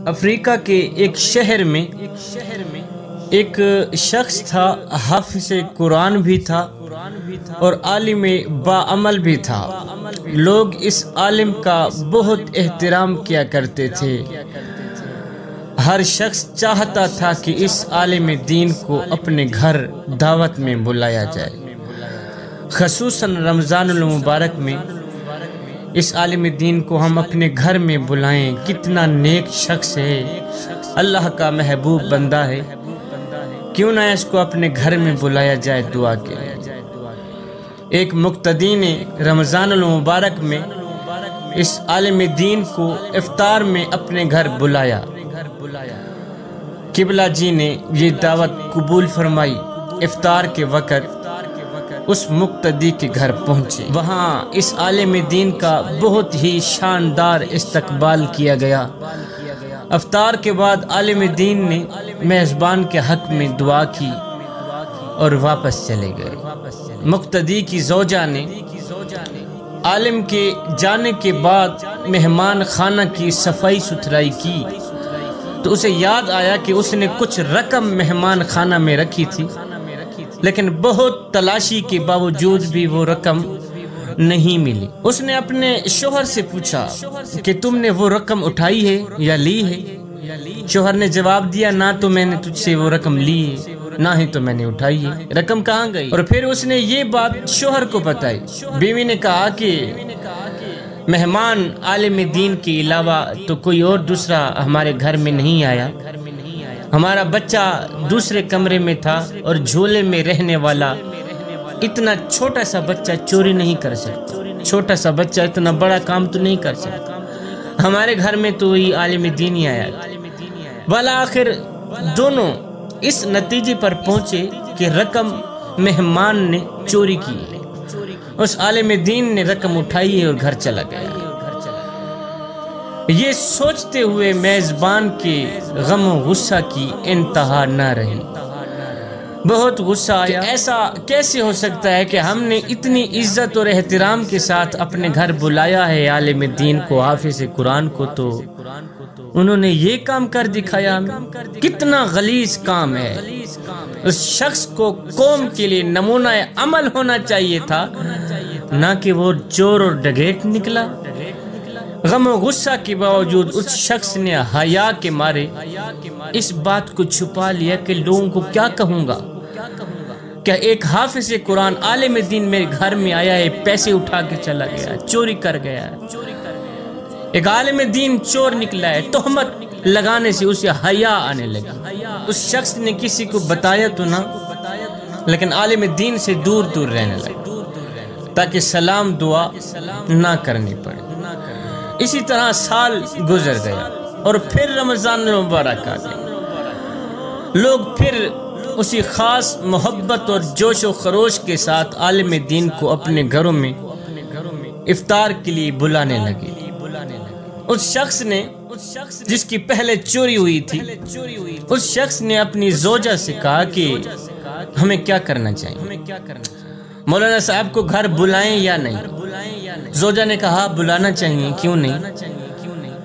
افریقہ کے ایک شہر میں ایک شخص تھا، حافظ قرآن بھی تھا اور عالم باعمل بھی تھا۔ لوگ اس عالم کا بہت احترام کیا کرتے تھے۔ ہر شخص چاہتا تھا کہ اس عالم دین کو اپنے گھر دعوت میں بلایا جائے، خصوصاً رمضان المبارک میں اس عالم دین کو ہم اپنے گھر میں بلائیں۔ کتنا نیک شخص ہے، اللہ کا محبوب بندہ ہے، کیوں نہ اس کو اپنے گھر میں بلایا جائے دعا کے لیے۔ ایک مقتدی نے رمضان المبارک میں اس عالم دین کو افطار میں اپنے گھر بلایا۔ قبلہ جی نے یہ دعوت قبول فرمائی۔ افطار کے وقت اس مقتدی کے گھر پہنچے، وہاں اس عالم دین کا بہت ہی شاندار استقبال کیا گیا۔ افطار کے بعد عالم دین نے میزبان کے حق میں دعا کی اور واپس چلے گئے۔ مقتدی کی زوجہ نے عالم کے جانے کے بعد مہمان خانہ کی صفائی ستھرائی کی تو اسے یاد آیا کہ اس نے کچھ رقم مہمان خانہ میں رکھی تھی، لیکن بہت تلاشی کے باوجود بھی وہ رقم نہیں ملی۔ اس نے اپنے شوہر سے پوچھا کہ تم نے وہ رقم اٹھائی ہے یا لی ہے؟ شوہر نے جواب دیا، نہ تو میں نے تجھ سے وہ رقم لی ہے، نہ ہی تو میں نے اٹھائی ہے، رقم کہاں گئی؟ اور پھر اس نے یہ بات شوہر کو بتائی۔ بیوی نے کہا کہ مہمان عالم دین کے علاوہ تو کوئی اور دوسرا ہمارے گھر میں نہیں آیا، ہمارا بچہ دوسرے کمرے میں تھا اور جھولے میں رہنے والا اتنا چھوٹا سا بچہ چوری نہیں کر سکتا، چھوٹا سا بچہ اتنا بڑا کام تو نہیں کر سکتا، ہمارے گھر میں تو وہی عالم دین ہی آیا۔ بالآخر دونوں اس نتیجے پر پہنچے کہ رقم مہمان نے چوری کی ہے۔ اس عالم دین نے رقم اٹھائی ہے اور گھر چلا گیا۔ یہ سوچتے ہوئے میزبان کے غم و غصہ کی انتہا نہ رہی، بہت غصہ آیا۔ ایسا کیسے ہو سکتا ہے کہ ہم نے اتنی عزت اور احترام کے ساتھ اپنے گھر بلایا ہے عالم دین کو، حافظ قرآن کو، تو انہوں نے یہ کام کر دکھایا ہمیں؟ کتنا غلیظ کام ہے۔ اس شخص کو قوم کے لیے نمونہ عمل ہونا چاہیے تھا، نہ کہ وہ چور اور ڈکیت نکلا۔ غم و غصہ کے باوجود اس شخص نے حیا کے مارے اس بات کو چھپا لیا کہ لوگوں کو کیا کہوں گا، کیا ایک حافظ قرآن عالم دین میرے گھر میں آیا ہے، پیسے اٹھا کے چلا گیا، چوری کر گیا ہے، ایک عالم دین چور نکلا ہے۔ تہمت لگانے سے اسے حیا آنے لگی۔ اس شخص نے کسی کو بتایا تو نہ، لیکن عالم دین سے دور دور رہنے لگا تاکہ سلام دعا نہ کرنی پڑے۔ اسی طرح سال گزر گیا اور پھر رمضان المبارک آ گیا۔ لوگ پھر اسی خاص محبت اور جوش و خروش کے ساتھ عالم دین کو اپنے گھروں میں افطار کے لیے بلانے لگے۔ اس شخص نے جس کی پہلے چوری ہوئی تھی، اس شخص نے اپنی زوجہ سے کہا کہ ہمیں کیا کرنا چاہیے، مولانا صاحب کو گھر بلائیں یا نہیں؟ زوجہ نے کہا بلانا چاہیے، کیوں نہیں؟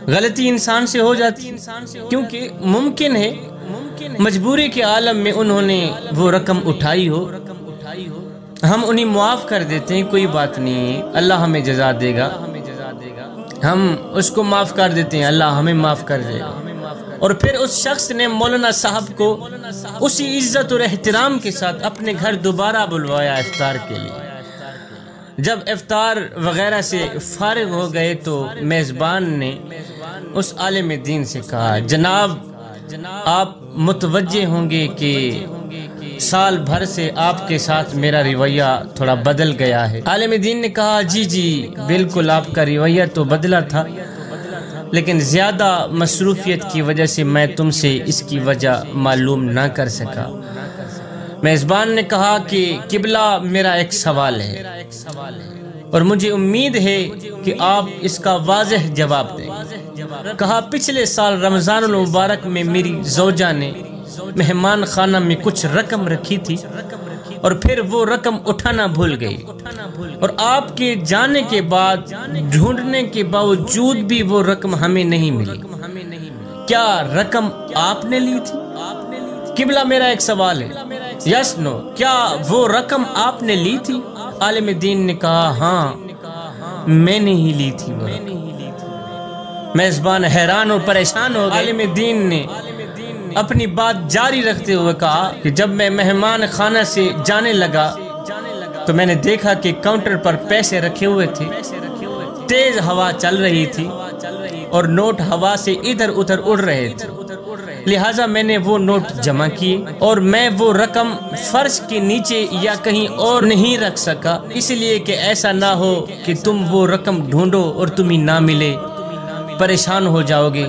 غلطی انسان سے ہو جاتی، کیونکہ ممکن ہے مجبوری کے عالم میں انہوں نے وہ رقم اٹھائی ہو، ہم انہیں معاف کر دیتے ہیں، کوئی بات نہیں، اللہ ہمیں جزا دے گا، ہم اس کو معاف کر دیتے ہیں، اللہ ہمیں معاف کر دے گا۔ اور پھر اس شخص نے مولانا صاحب کو اسی عزت اور احترام کے ساتھ اپنے گھر دوبارہ بلوایا افطار کے لیے۔ جب افطار وغیرہ سے فارغ ہو گئے تو میزبان نے اس عالم دین سے کہا، جناب آپ متوجہ ہوں گے کہ سال بھر سے آپ کے ساتھ میرا رویہ تھوڑا بدل گیا ہے۔ عالم دین نے کہا، جی بالکل، آپ کا رویہ تو بدلا تھا، لیکن زیادہ مصروفیت کی وجہ سے میں تم سے اس کی وجہ معلوم نہ کر سکا۔ میزبان نے کہا کہ قبلہ میرا ایک سوال ہے اور مجھے امید ہے کہ آپ اس کا واضح جواب دیں۔ کہا، پچھلے سال رمضان المبارک میں میری زوجہ نے مہمان خانہ میں کچھ رقم رکھی تھی اور پھر وہ رقم اٹھانا بھول گئی، اور آپ کے جانے کے بعد ڈھونڈنے کے باوجود بھی وہ رقم ہمیں نہیں ملی۔ کیا رقم آپ نے لی تھی؟ قبلہ میرا ایک سوال ہے، یس نو، کیا وہ رقم آپ نے لی تھی؟ عالم دین نے کہا ہاں میں نے ہی لی تھی وہ رقم۔ میزبان حیران اور پریشان ہو گئے۔ عالم دین نے اپنی بات جاری رکھتے ہوئے کہا کہ جب میں مہمان خانہ سے جانے لگا تو میں نے دیکھا کہ کاؤنٹر پر پیسے رکھے ہوئے تھے، تیز ہوا چل رہی تھی اور نوٹ ہوا سے ادھر ادھر اڑ رہے تھے، لہٰذا میں نے وہ نوٹ جمع کیے اور میں وہ رقم فرش کے نیچے یا کہیں اور نہیں رکھ سکا، اس لیے کہ ایسا نہ ہو کہ تم وہ رقم ڈھونڈو اور تمہیں نہ ملے، پریشان ہو جاؤ گے۔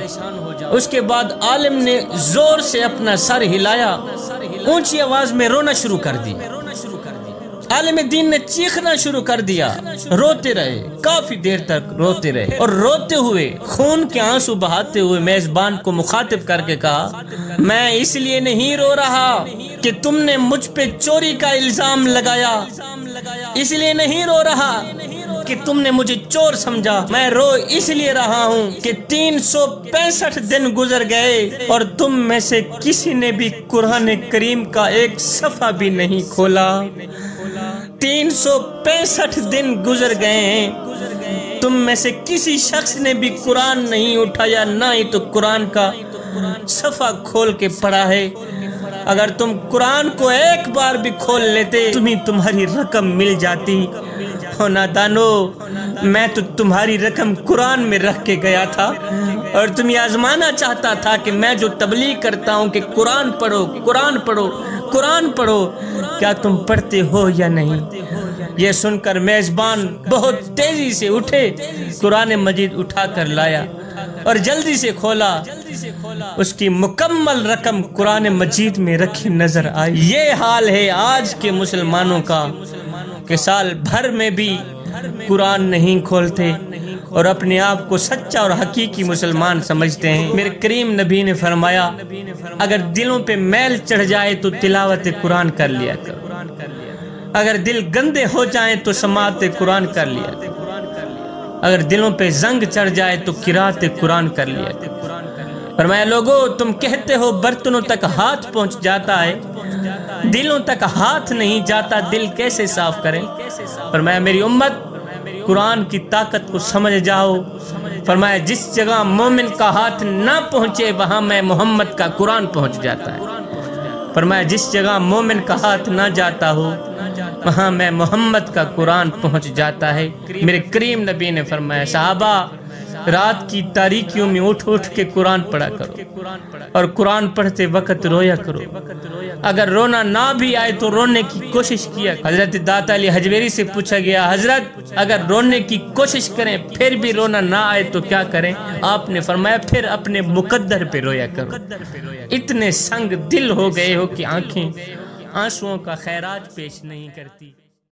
اس کے بعد عالم نے زور سے اپنا سر ہلایا، اونچی آواز میں رونا شروع کر دی۔ عالم دین نے چیخنا شروع کر دیا، روتے رہے، کافی دیر تک روتے رہے اور روتے ہوئے خون کے آنسو بہاتے ہوئے میزبان کو مخاطب کر کے کہا، میں اس لیے نہیں رو رہا کہ تم نے مجھ پہ چوری کا الزام لگایا، اس لیے نہیں رو رہا کہ تم نے مجھے چور سمجھا، میں رو اس لیے رہا ہوں کہ 365 دن گزر گئے اور تم میں سے کسی نے بھی قرآن کریم کا ایک صفحہ بھی نہیں کھولا۔ 365 دن گزر گئے ہیں، تم میں سے کسی شخص نے بھی قرآن نہیں اٹھایا، نہ ہی تو قرآن کا صفحہ کھول کے پڑھا ہے۔ اگر تم قرآن کو ایک بار بھی کھول لیتے تمہاری رقم مل جاتی۔ ہو نادانو، میں تو تمہاری رقم قرآن میں رکھ کے گیا تھا اور تم یہ آزمانا چاہتا تھا کہ میں جو تبلیغ کرتا ہوں کہ قرآن پڑھو، قرآن پڑھو، قرآن پڑھو، کیا تم پڑھتے ہو یا نہیں؟ یہ سن کر میزبان بہت تیزی سے اٹھے، قرآن مجید اٹھا کر لایا اور جلدی سے کھولا، اس کی مکمل رقم قرآن مجید میں رکھی نظر آئی۔ یہ حال ہے آج کے مسلمانوں کا کہ سال بھر میں بھی قرآن نہیں کھولتے اور اپنے آپ کو سچا اور حقیقی مسلمان سمجھتے ہیں۔ میرے کریم نبی نے فرمایا، اگر دلوں پہ میل چڑھ جائے تو تلاوت قرآن کر لیا کرو، اگر دل گندے ہو جائیں تو سماعت قرآن کر لیا کرو، اگر دلوں پہ زنگ چڑھ جائے تو قرات قرآن کر لیا کرو۔ فرمایا، لوگو تم کہتے ہو برتنوں تک ہاتھ پہنچ جاتا ہے، دلوں تک ہاتھ نہیں جاتا، دل کیسے صاف کریں؟ فرمایا، میری امت قرآن کی طاقت کو سمجھ جاؤ۔ فرمایا، جس جگہ مومن کا ہاتھ نہ پہنچے وہاں میں محمد کا قرآن پہنچ جاتا ہے۔ فرمایا، جس جگہ مومن کا ہاتھ نہ جاتا ہو وہاں میں محمد کا قرآن پہنچ جاتا ہے۔ میرے کریم نبی نے فرمایا، صحابہ رات کی تاریکیوں میں اٹھ اٹھ کے قرآن پڑھا کرو اور قرآن پڑھتے وقت رویا کرو، اگر رونا نہ بھی آئے تو رونے کی کوشش کیا۔ حضرت داتا علی حجویری سے پوچھا گیا، حضرت اگر رونے کی کوشش کریں پھر بھی رونا نہ آئے تو کیا کریں؟ آپ نے فرمایا، پھر اپنے مقدر پہ رویا کرو۔ اتنے سنگ دل ہو گئے ہو کہ آنکھیں آنسوؤں کا خیرات پیش نہیں کرتی۔